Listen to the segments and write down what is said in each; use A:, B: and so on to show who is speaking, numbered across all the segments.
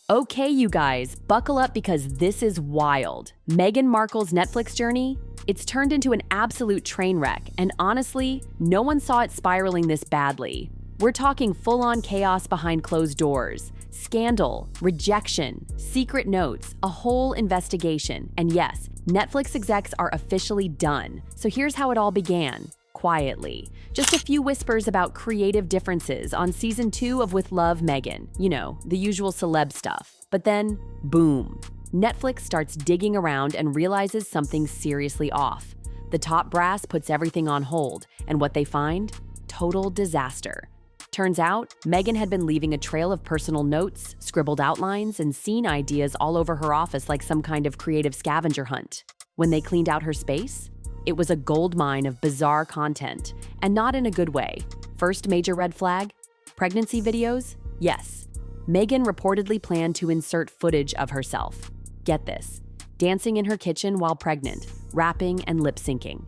A: Okay, you guys, buckle up because this is wild. Meghan Markle's Netflix journey? It's turned into an absolute train wreck, and honestly, no one saw it spiraling this badly. We're talking full-on chaos behind closed doors, scandal, rejection, secret notes, a whole investigation, and yes, Netflix execs are officially done. So here's how it all began. Quietly. Just a few whispers about creative differences on season 2 of With Love, Meghan. You know, the usual celeb stuff. But then, boom. Netflix starts digging around and realizes something's seriously off. The top brass puts everything on hold, and what they find? Total disaster. Turns out, Meghan had been leaving a trail of personal notes, scribbled outlines, and scene ideas all over her office like some kind of creative scavenger hunt. When they cleaned out her space, it was a goldmine of bizarre content, and not in a good way. First major red flag? Pregnancy videos? Yes. Meghan reportedly planned to insert footage of herself. Get this, dancing in her kitchen while pregnant, rapping and lip-syncing.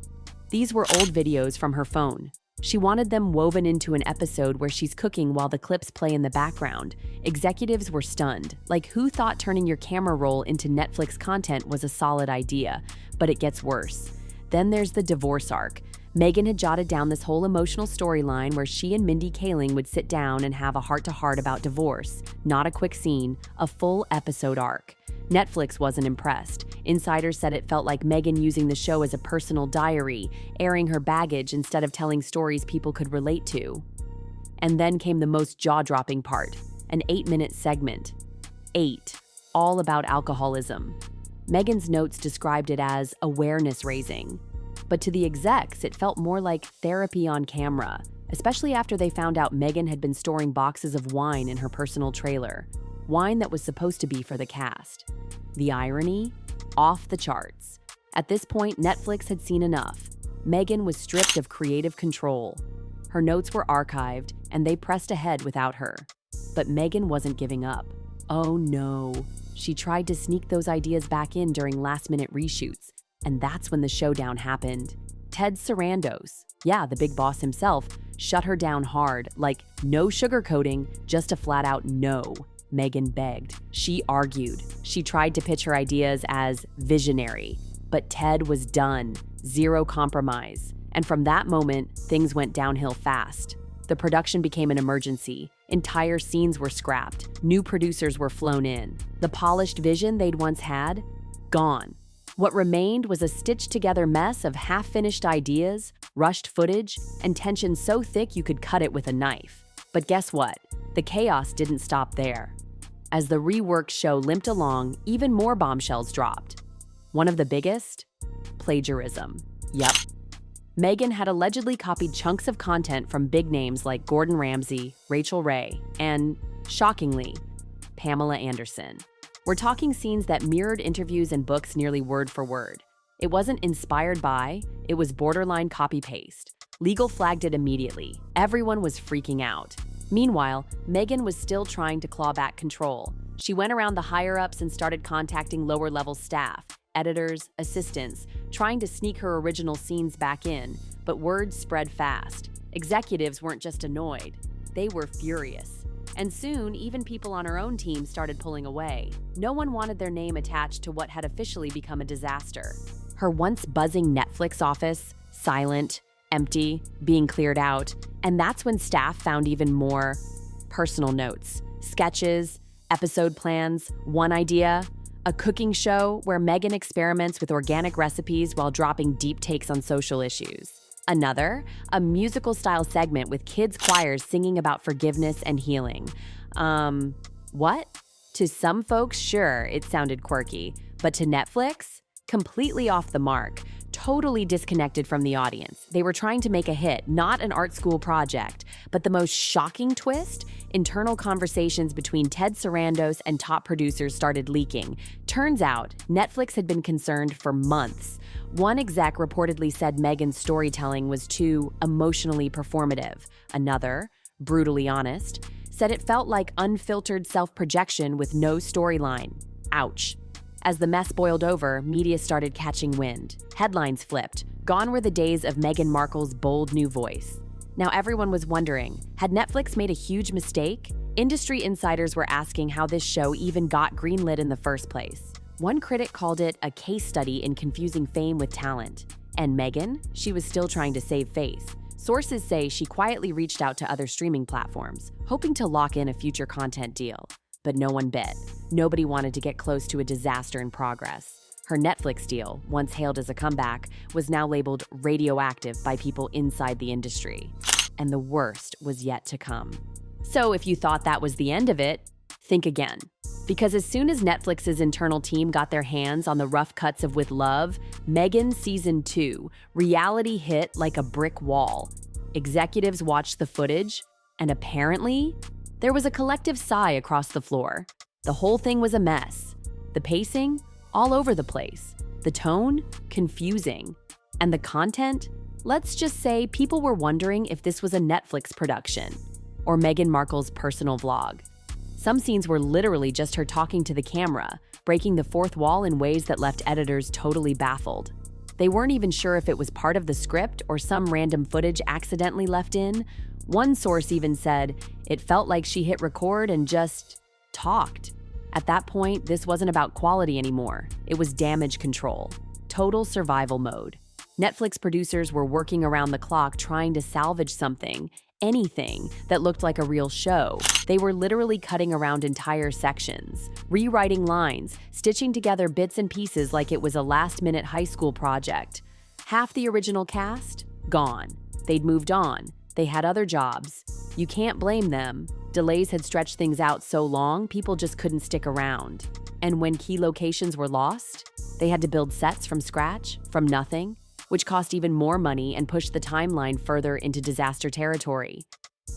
A: These were old videos from her phone. She wanted them woven into an episode where she's cooking while the clips play in the background. Executives were stunned. Like, who thought turning your camera roll into Netflix content was a solid idea? But it gets worse. Then there's the divorce arc. Meghan had jotted down this whole emotional storyline where she and Mindy Kaling would sit down and have a heart-to-heart about divorce. Not a quick scene, a full episode arc. Netflix wasn't impressed. Insiders said it felt like Meghan using the show as a personal diary, airing her baggage instead of telling stories people could relate to. And then came the most jaw-dropping part, an 8-minute segment. 8. All about alcoholism. Meghan's notes described it as awareness-raising. But to the execs, it felt more like therapy on camera, especially after they found out Meghan had been storing boxes of wine in her personal trailer. Wine that was supposed to be for the cast. The irony? Off the charts. At this point, Netflix had seen enough. Meghan was stripped of creative control. Her notes were archived, and they pressed ahead without her. But Meghan wasn't giving up. Oh no. She tried to sneak those ideas back in during last-minute reshoots, and that's when the showdown happened. Ted Sarandos, yeah, the big boss himself, shut her down hard, like no sugarcoating, just a flat-out no. Meghan begged. She argued. She tried to pitch her ideas as visionary, but Ted was done. Zero compromise. And from that moment, things went downhill fast. The production became an emergency. Entire scenes were scrapped. New producers were flown in. The polished vision they'd once had? Gone. What remained was a stitched-together mess of half-finished ideas, rushed footage, and tension so thick you could cut it with a knife. But guess what? The chaos didn't stop there. As the reworked show limped along, even more bombshells dropped. One of the biggest? Plagiarism. Yep. Meghan had allegedly copied chunks of content from big names like Gordon Ramsay, Rachel Ray, and, shockingly, Pamela Anderson. We're talking scenes that mirrored interviews and books nearly word for word. It wasn't inspired by, it was borderline copy-paste. Legal flagged it immediately. Everyone was freaking out. Meanwhile, Meghan was still trying to claw back control. She went around the higher-ups and started contacting lower-level staff, editors, assistants, trying to sneak her original scenes back in, but word spread fast. Executives weren't just annoyed, they were furious. And soon, even people on her own team started pulling away. No one wanted their name attached to what had officially become a disaster. Her once buzzing Netflix office, silent, empty, being cleared out, and that's when staff found even more personal notes, sketches, episode plans, one idea, a cooking show where Meghan experiments with organic recipes while dropping deep takes on social issues. Another, a musical-style segment with kids' choirs singing about forgiveness and healing. What? To some folks, sure, it sounded quirky, but to Netflix? Completely off the mark. Totally disconnected from the audience. They were trying to make a hit, not an art school project. But the most shocking twist? Internal conversations between Ted Sarandos and top producers started leaking. Turns out, Netflix had been concerned for months. One exec reportedly said Meghan's storytelling was too emotionally performative. Another, brutally honest, said it felt like unfiltered self-projection with no storyline. Ouch. As the mess boiled over, media started catching wind. Headlines flipped. Gone were the days of Meghan Markle's bold new voice. Now everyone was wondering, had Netflix made a huge mistake? Industry insiders were asking how this show even got greenlit in the first place. One critic called it a case study in confusing fame with talent. And Meghan? She was still trying to save face. Sources say she quietly reached out to other streaming platforms, hoping to lock in a future content deal. But no one bit. Nobody wanted to get close to a disaster in progress. Her Netflix deal, once hailed as a comeback, was now labeled radioactive by people inside the industry. And the worst was yet to come. So if you thought that was the end of it, think again. Because as soon as Netflix's internal team got their hands on the rough cuts of With Love, Meghan Season 2, reality hit like a brick wall. Executives watched the footage, and apparently, there was a collective sigh across the floor. The whole thing was a mess. The pacing? All over the place. The tone? Confusing. And the content? Let's just say people were wondering if this was a Netflix production or Meghan Markle's personal vlog. Some scenes were literally just her talking to the camera, breaking the fourth wall in ways that left editors totally baffled. They weren't even sure if it was part of the script or some random footage accidentally left in. One source even said it felt like she hit record and just talked. At that point, this wasn't about quality anymore. It was damage control, total survival mode. Netflix producers were working around the clock trying to salvage something, anything, that looked like a real show. They were literally cutting around entire sections, rewriting lines, stitching together bits and pieces like it was a last-minute high school project. Half the original cast? Gone. They'd moved on. They had other jobs. You can't blame them. Delays had stretched things out so long, people just couldn't stick around. And when key locations were lost, they had to build sets from scratch, from nothing, which cost even more money and pushed the timeline further into disaster territory.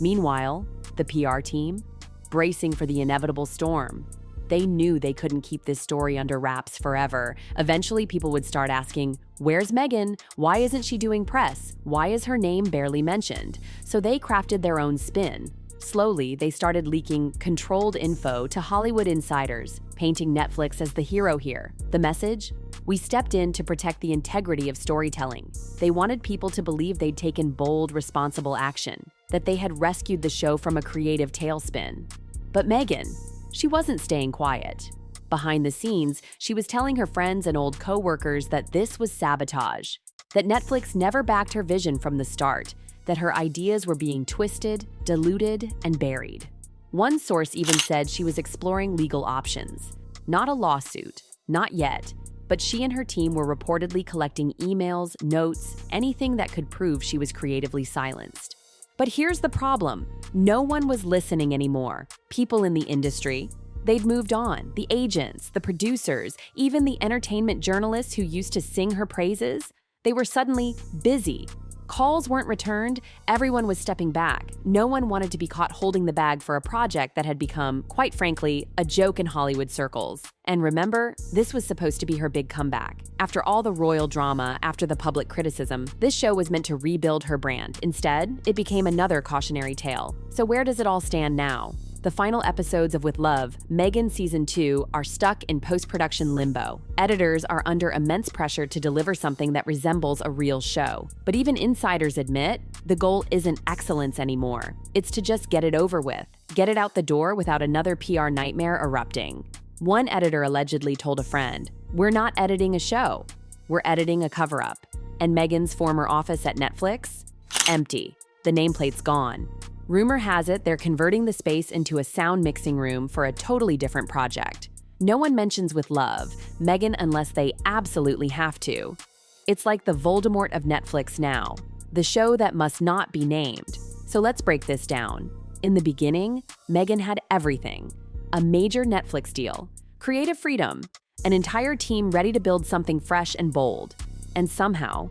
A: Meanwhile, the PR team, bracing for the inevitable storm. They knew they couldn't keep this story under wraps forever. Eventually, people would start asking, where's Meghan? Why isn't she doing press? Why is her name barely mentioned? So they crafted their own spin. Slowly, they started leaking controlled info to Hollywood insiders, painting Netflix as the hero here. The message? We stepped in to protect the integrity of storytelling. They wanted people to believe they'd taken bold, responsible action, that they had rescued the show from a creative tailspin. But Meghan, she wasn't staying quiet. Behind the scenes, she was telling her friends and old co-workers that this was sabotage, that Netflix never backed her vision from the start, that her ideas were being twisted, diluted, and buried. One source even said she was exploring legal options. Not a lawsuit, not yet, but she and her team were reportedly collecting emails, notes, anything that could prove she was creatively silenced. But here's the problem. No one was listening anymore. People in the industry, they'd moved on. The agents, the producers, even the entertainment journalists who used to sing her praises, they were suddenly busy. Calls weren't returned, everyone was stepping back. No one wanted to be caught holding the bag for a project that had become, quite frankly, a joke in Hollywood circles. And remember, this was supposed to be her big comeback. After all the royal drama, after the public criticism, this show was meant to rebuild her brand. Instead, it became another cautionary tale. So where does it all stand now? The final episodes of With Love, Meghan Season 2, are stuck in post-production limbo. Editors are under immense pressure to deliver something that resembles a real show. But even insiders admit, the goal isn't excellence anymore. It's to just get it over with. Get it out the door without another PR nightmare erupting. One editor allegedly told a friend, "We're not editing a show. We're editing a cover-up." And Meghan's former office at Netflix? Empty. The nameplate's gone. Rumor has it they're converting the space into a sound mixing room for a totally different project. No one mentions With Love, Meghan unless they absolutely have to. It's like the Voldemort of Netflix now, the show that must not be named. So let's break this down. In the beginning, Meghan had everything. A major Netflix deal, creative freedom, an entire team ready to build something fresh and bold. And somehow,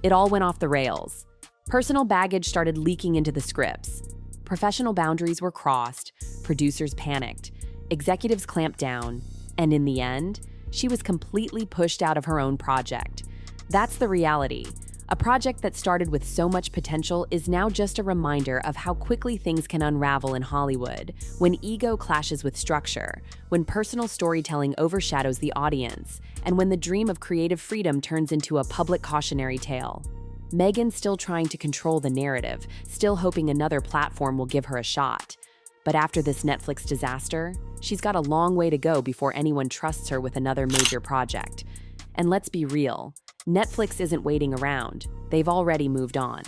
A: it all went off the rails. Personal baggage started leaking into the scripts. Professional boundaries were crossed, producers panicked, executives clamped down, and in the end, she was completely pushed out of her own project. That's the reality. A project that started with so much potential is now just a reminder of how quickly things can unravel in Hollywood, when ego clashes with structure, when personal storytelling overshadows the audience, and when the dream of creative freedom turns into a public cautionary tale. Meghan's still trying to control the narrative, still hoping another platform will give her a shot. But after this Netflix disaster, she's got a long way to go before anyone trusts her with another major project. And let's be real, Netflix isn't waiting around. They've already moved on.